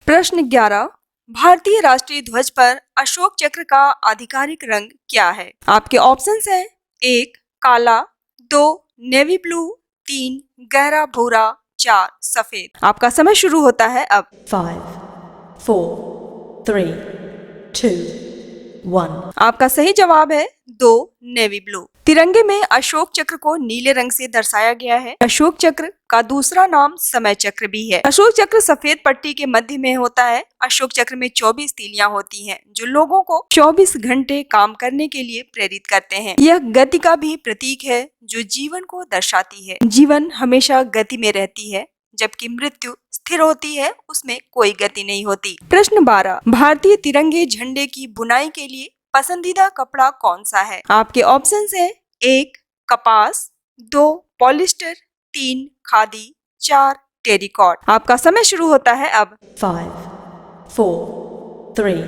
प्रश्न 11। भारतीय राष्ट्रीय ध्वज पर अशोक चक्र का आधिकारिक रंग क्या है? आपके ऑप्शंस हैं 1 काला, 2 नेवी ब्लू, 3 गहरा भूरा, 4 सफेद। आपका समय शुरू होता है अब। 5, 4, 3, 2, 1। आपका सही जवाब है 2 नेवी ब्लू। तिरंगे में अशोक चक्र को नीले रंग से दर्शाया गया है। अशोक चक्र का दूसरा नाम समय चक्र भी है। अशोक चक्र सफेद पट्टी के मध्य में होता है। अशोक चक्र में 24 तीलियां होती हैं, जो लोगों को 24 घंटे काम करने के लिए प्रेरित करते हैं। यह गति का भी प्रतीक है, जो जीवन को दर्शाती है। जीवन हमेशा गति में रहती है, जबकि मृत्यु स्थिर होती है, उसमें कोई गति नहीं होती। प्रश्न 12। भारतीय तिरंगे झंडे की बुनाई के लिए पसंदीदा कपड़ा कौन सा है? आपके ऑप्शंस हैं 1 कपास, 2 पॉलिस्टर, 3 खादी, 4 टेरिकॉट। आपका समय शुरू होता है अब। 5, 4, 3,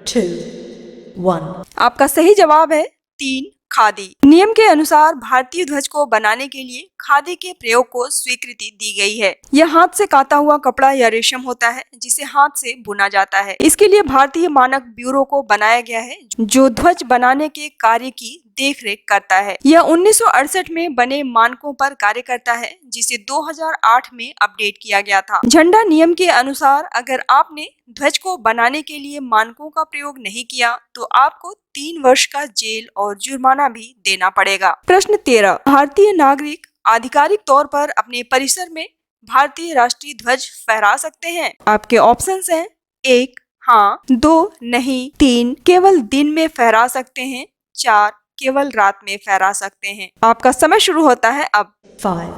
2, 1। आपका सही जवाब है 3 खादी। नियम के अनुसार भारतीय ध्वज को बनाने के लिए खादी के प्रयोग को स्वीकृति दी गई है। यह हाथ से काता हुआ कपड़ा या रेशम होता है, जिसे हाथ से बुना जाता है। इसके लिए भारतीय मानक ब्यूरो को बनाया गया है, जो ध्वज बनाने के कार्य की देखरेख करता है। यह 1968 में बने मानकों पर कार्य करता है, जिसे 2008 में अपडेट किया गया था। झंडा नियम के अनुसार अगर आपने ध्वज को बनाने के लिए मानकों का प्रयोग नहीं किया, तो आपको 3 वर्ष का जेल और जुर्माना भी देना पड़ेगा। प्रश्न 13। भारतीय नागरिक आधिकारिक तौर पर अपने परिसर में भारतीय राष्ट्रीय ध्वज फहरा सकते हैं? आपके ऑप्शंस हैं 1 हाँ, 2 नहीं, 3 केवल दिन में फहरा सकते हैं, 4 केवल रात में फहरा सकते हैं। आपका समय शुरू होता है अब। 5,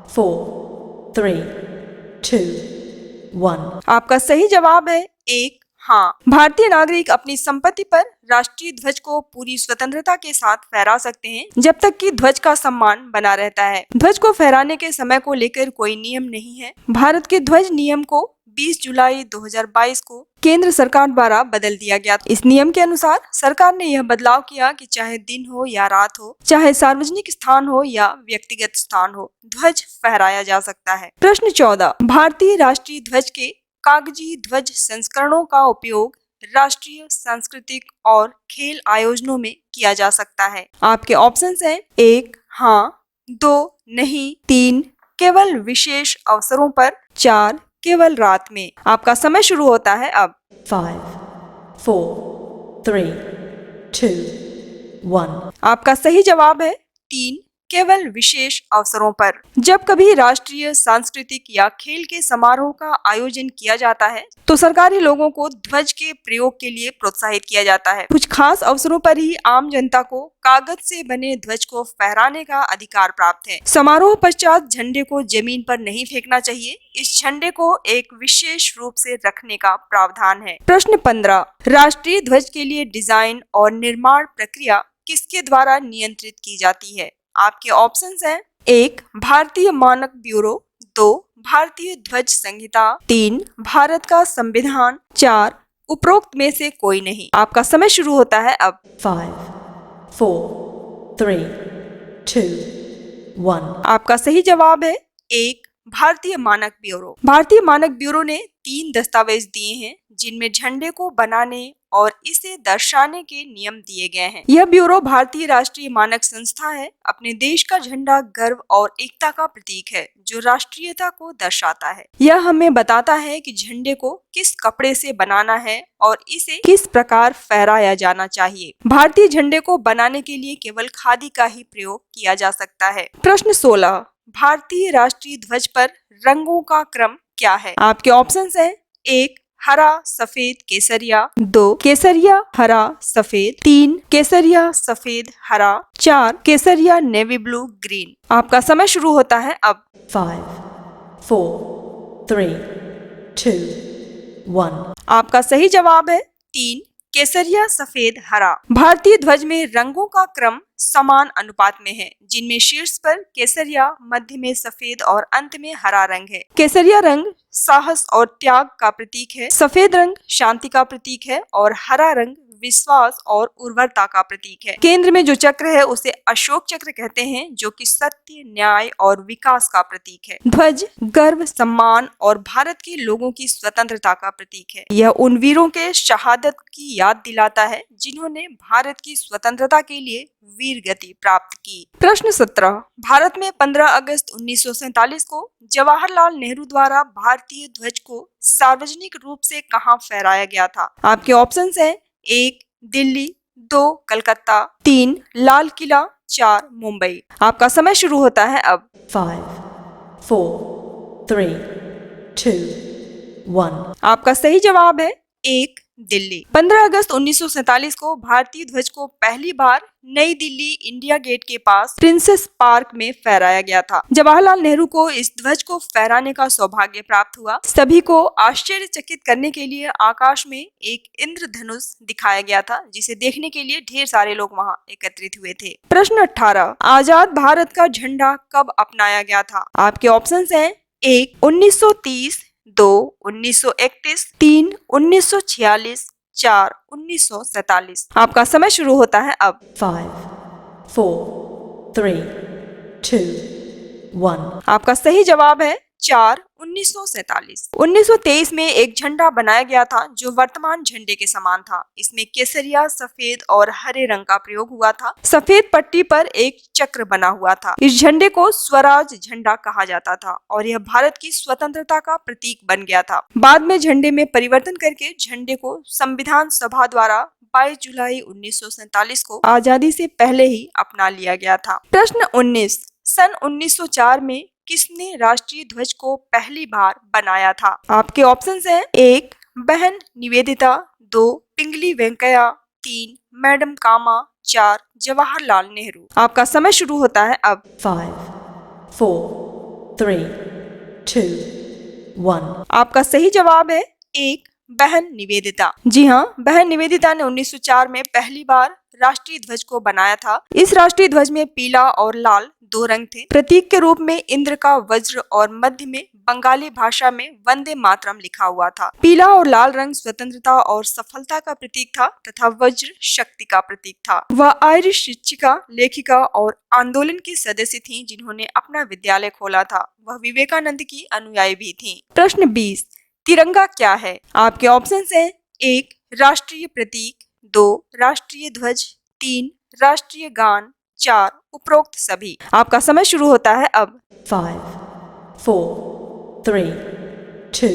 4, 3, 2, 1। आपका सही जवाब है 1 हाँ। भारतीय नागरिक अपनी संपत्ति पर राष्ट्रीय ध्वज को पूरी स्वतंत्रता के साथ फहरा सकते हैं, जब तक कि ध्वज का सम्मान बना रहता है। ध्वज को फहराने के समय को लेकर कोई नियम नहीं है। भारत के ध्वज नियम को 20 जुलाई 2022 को केंद्र सरकार द्वारा बदल दिया गया। इस नियम के अनुसार सरकार ने यह बदलाव किया कि चाहे दिन हो या रात हो, चाहे सार्वजनिक स्थान हो या व्यक्तिगत स्थान हो, ध्वज फहराया जा सकता है। प्रश्न 14। भारतीय राष्ट्रीय ध्वज के कागजी ध्वज संस्करणों का उपयोग राष्ट्रीय सांस्कृतिक और खेल आयोजनों में किया जा सकता है। आपके ऑप्शंस हैं 1 हाँ, 2 नहीं, 3 केवल विशेष अवसरों पर, 4 केवल रात में। आपका समय शुरू होता है अब। 5, 4, 3, 2, 1। आपका सही जवाब है 3 केवल विशेष अवसरों पर। जब कभी राष्ट्रीय सांस्कृतिक या खेल के समारोह का आयोजन किया जाता है, तो सरकारी लोगों को ध्वज के प्रयोग के लिए प्रोत्साहित किया जाता है। कुछ खास अवसरों पर ही आम जनता को कागज से बने ध्वज को फहराने का अधिकार प्राप्त है। समारोह पश्चात झंडे को जमीन पर नहीं फेंकना चाहिए। इस झंडे को एक विशेष रूप से रखने का प्रावधान है। प्रश्न 15। राष्ट्रीय ध्वज के लिए डिजाइन और निर्माण प्रक्रिया किसके द्वारा नियंत्रित की जाती है? आपके ऑप्शंस हैं 1 भारतीय मानक ब्यूरो, 2 भारतीय ध्वज संहिता, 3 भारत का संविधान, 4 उपरोक्त में से कोई नहीं। आपका समय शुरू होता है अब। 5, 4, 3, 2, 1। आपका सही जवाब है 1 भारतीय मानक ब्यूरो। भारतीय मानक ब्यूरो ने 3 दस्तावेज दिए हैं, जिनमें झंडे को बनाने और इसे दर्शाने के नियम दिए गए हैं। यह ब्यूरो भारतीय राष्ट्रीय मानक संस्था है। अपने देश का झंडा गर्व और एकता का प्रतीक है, जो राष्ट्रीयता को दर्शाता है। यह हमें बताता है कि झंडे को किस कपड़े से बनाना है और इसे किस प्रकार फहराया जाना चाहिए। भारतीय झंडे को बनाने के लिए केवल खादी का ही प्रयोग किया जा सकता है। प्रश्न 16। भारतीय राष्ट्रीय ध्वज पर रंगों का क्रम क्या है? आपके ऑप्शंस हैं 1 हरा सफेद केसरिया, 2 केसरिया हरा सफेद, 3 केसरिया सफेद हरा, 4 केसरिया नेवी ब्लू ग्रीन। आपका समय शुरू होता है अब। 5, 4, 3, 2, 1। आपका सही जवाब है 3 केसरिया सफेद हरा। भारतीय ध्वज में रंगों का क्रम समान अनुपात में है, जिनमें शीर्ष पर केसरिया, मध्य में सफेद और अंत में हरा रंग है। केसरिया रंग साहस और त्याग का प्रतीक है, सफेद रंग शांति का प्रतीक है और हरा रंग विश्वास और उर्वरता का प्रतीक है। केंद्र में जो चक्र है उसे अशोक चक्र कहते हैं, जो कि सत्य, न्याय और विकास का प्रतीक है। ध्वज गर्व, सम्मान और भारत के लोगों की स्वतंत्रता का प्रतीक है। यह उन वीरों के शहादत की याद दिलाता है जिन्होंने भारत की स्वतंत्रता के लिए वीर गति प्राप्त की। प्रश्न 17। भारत में 15 अगस्त 1947 को जवाहरलाल नेहरू द्वारा भारतीय ध्वज को सार्वजनिक रूप से कहां फहराया गया था? आपके ऑप्शंस हैं 1 दिल्ली, 2 कलकत्ता, 3 लाल किला, 4 मुंबई। आपका समय शुरू होता है अब। 5, 4, 3, 2, 1. आपका सही जवाब है 1 दिल्ली। 15 अगस्त 1947 को भारतीय ध्वज को पहली बार नई दिल्ली इंडिया गेट के पास प्रिंसेस पार्क में फहराया गया था। जवाहरलाल नेहरू को इस ध्वज को फहराने का सौभाग्य प्राप्त हुआ। सभी को आश्चर्यचकित करने के लिए आकाश में एक इंद्रधनुष दिखाया गया था, जिसे देखने के लिए ढेर सारे लोग वहां एकत्रित हुए थे। प्रश्न 18। आजाद भारत का झंडा कब अपनाया गया था? आपके ऑप्शंस हैं 1 1930, 2 1931, 3 1946, 4 1947। आपका समय शुरू होता है अब। 5, 4, 3, 2, 1. आपका सही जवाब है 4 1947। 1923 में एक झंडा बनाया गया था जो वर्तमान झंडे के समान था। इसमें केसरिया, सफेद और हरे रंग का प्रयोग हुआ था। सफेद पट्टी पर एक चक्र बना हुआ था। इस झंडे को स्वराज झंडा कहा जाता था और यह भारत की स्वतंत्रता का प्रतीक बन गया था। बाद में झंडे में परिवर्तन करके झंडे को संविधान सभा द्वारा 22 जुलाई 1947 को आजादी से पहले ही अपना लिया गया था। प्रश्न 19। सन 1904 में किसने राष्ट्रीय ध्वज को पहली बार बनाया था? आपके ऑप्शंस हैं 1 बहन निवेदिता, 2 पिंगली वेंकैया, 3 मैडम कामा, 4 जवाहरलाल नेहरू। आपका समय शुरू होता है अब। 5, 4, 3, 2, 1. आपका सही जवाब है 1 बहन निवेदिता। जी हाँ, बहन निवेदिता ने 1904 में पहली बार राष्ट्रीय ध्वज को बनाया था। इस राष्ट्रीय ध्वज में पीला और लाल 2 रंग थे। प्रतीक के रूप में इंद्र का वज्र और मध्य में बंगाली भाषा में वंदे मातरम लिखा हुआ था। पीला और लाल रंग स्वतंत्रता और सफलता का प्रतीक था तथा वज्र शक्ति का प्रतीक था। वह आयरिश शिक्षिका, लेखिका और आंदोलन की सदस्य थीं जिन्होंने अपना विद्यालय खोला था। वह विवेकानंद की अनुयायी भी थीं। प्रश्न 20। तिरंगा क्या है? आपके ऑप्शंस हैं 1 राष्ट्रीय प्रतीक, 2 राष्ट्रीय ध्वज, 3 राष्ट्रीय गान, 4 उपरोक्त सभी। आपका समय शुरू होता है अब। 5, 4, 3, 2,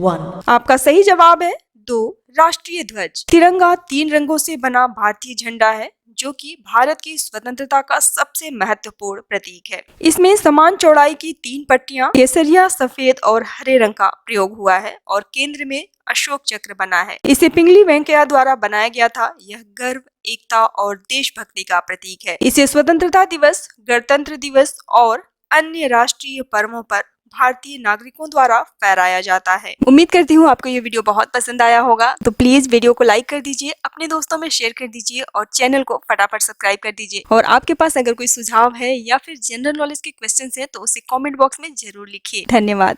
1. आपका सही जवाब है 2 राष्ट्रीय ध्वज। तिरंगा 3 रंगों से बना भारतीय झंडा है जो कि भारत की स्वतंत्रता का सबसे महत्वपूर्ण प्रतीक है। इसमें समान चौड़ाई की 3 पट्टियां, केसरिया, सफेद और हरे रंग का प्रयोग हुआ है और केंद्र में अशोक चक्र बना है। इसे पिंगली वेंकैया द्वारा बनाया गया था। यह गर्व, एकता और देशभक्ति का प्रतीक है। इसे स्वतंत्रता दिवस, गणतंत्र दिवस और अन्य राष्ट्रीय पर्वों पर भारतीय नागरिकों द्वारा फहराया जाता है। उम्मीद करती हूँ आपको ये वीडियो बहुत पसंद आया होगा। तो प्लीज वीडियो को लाइक कर दीजिए, अपने दोस्तों में शेयर कर दीजिए और चैनल को फटाफट सब्सक्राइब कर दीजिए। और आपके पास अगर कोई सुझाव है या फिर जनरल नॉलेज के क्वेश्चन है तो उसे कमेंट बॉक्स में जरूर लिखिए। धन्यवाद।